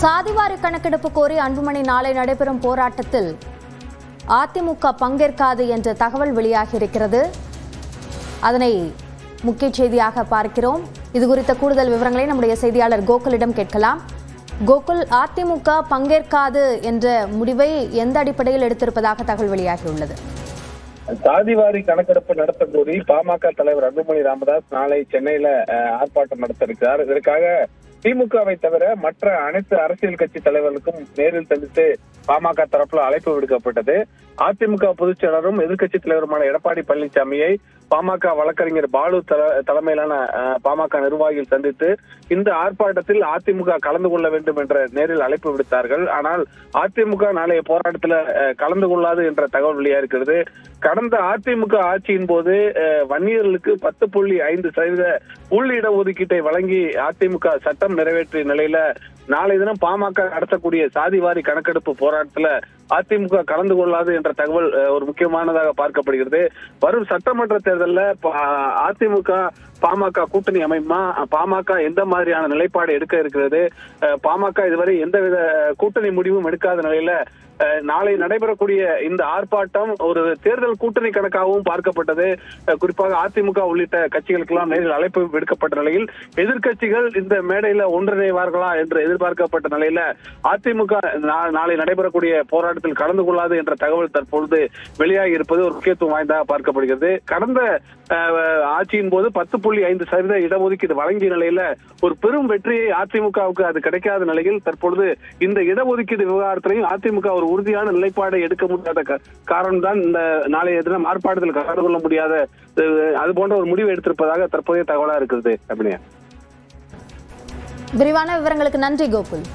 சாதிவாரி கணக்கெடுப்பு கோரி அன்புமணி நாளை நடைபெறும் போராட்டத்தில் அதிமுக பங்கேற்காது என்ற தகவல் வெளியாகியிருக்கிறது. அதனை முக்கிய செய்தியாக பார்க்கிறோம். இது குறித்த கூடுதல் விவரங்களை நம்முடைய செய்தியாளர் கோகுலிடம் கேட்கலாம். கோகுல், அதிமுக பங்கேற்காது என்ற முடிவை எந்த அடிப்படையில் எடுத்திருப்பதாக தகவல் வெளியாகியுள்ளது? சாதிவாரி கணக்கெடுப்பு நடத்த கோரி பாமக தலைவர் அன்புமணி ராமதாஸ் நாளை சென்னையில ஆர்ப்பாட்டம் நடத்த இருக்கிறார். இதற்காக திமுகவை தவிர மற்ற அனைத்து அரசியல் கட்சி தலைவர்களுக்கும் நேரில் சந்தித்து பாமக தரப்புல அழைப்பு விடுக்கப்பட்டது. அதிமுக பொதுச் செயலரும் எதிர்க்கட்சி தலைவருமான எடப்பாடி பழனிசாமியை பாமக வழக்கறிஞர் பாலு தலைமையிலான பாமக நிர்வாகிகள் சந்தித்து இந்த ஆர்ப்பாட்டத்தில் அதிமுக கலந்து கொள்ள வேண்டும் என்ற நேரில் அழைப்பு விடுத்தார்கள். ஆனால் அதிமுக நாளைய போராட்டத்தில் கலந்து கொள்ளாது என்ற தகவல் வெளியாகிறது. கடந்த அதிமுக ஆட்சியின் போது வன்னியர்களுக்கு 10.5% உள் இடஒதுக்கீட்டை வழங்கி அதிமுக சட்டம் நிறைவேற்றிய நிலையில நாளை தினம் பாமக நடத்தக்கூடிய சாதிவாரி கணக்கெடுப்பு போராட்டத்துல அதிமுக கலந்து கொள்ளாது என்ற தகவல் ஒரு முக்கியமானதாக பார்க்கப்படுகிறது. வரும் சட்டமன்ற தேர்தலில் அதிமுக பாமக கூட்டணி அமைமா, பாமக எந்த மாதிரியான நிலைப்பாடு எடுக்க இருக்கிறது, பாமக இதுவரை எந்தவித கூட்டணி முடிவும் எடுக்காத நிலையில நாளை நடைபெறக்கூடிய இந்த ஆர்ப்பாட்டம் ஒரு தேர்தல் கூட்டணி கணக்காகவும் பார்க்கப்பட்டது. குறிப்பாக அதிமுக உள்ளிட்ட கட்சிகளுக்கெல்லாம் நேரில் அழைப்பு விடுக்கப்பட்ட நிலையில் எதிர்கட்சிகள் இந்த மேடையில ஒன்றிணைவார்களா என்று எதிர்பார்க்கப்பட்ட நிலையில அதிமுக நாளை நடைபெறக்கூடிய போராட்டத்தில் கலந்து கொள்ளாது என்ற தகவல் தற்பொழுது வெளியாகி இருப்பது ஒரு முக்கியத்துவம் வாய்ந்ததாக பார்க்கப்படுகிறது. கடந்த ஆட்சியின் போது 10.5% இடஒதுக்கீடு வழங்கிய நிலையில ஒரு பெரும் வெற்றியை அதிமுகவுக்கு அது கிடைக்காத நிலையில் தற்பொழுது இந்த இடஒதுக்கீடு விவகாரத்திலையும் அதிமுக ஒரு உறுதியான நிலைப்பாடை எடுக்க முடியாத காரணம் தான் இந்த நாளைய தினம் ஆர்ப்பாட்டத்தில் கலந்து கொள்ள முடியாத அது போன்ற ஒரு முடிவு எடுத்திருப்பதாக தற்போதைய தகவலா இருக்கிறது. விரிவான விவரங்களுக்கு நன்றி கோகுல்.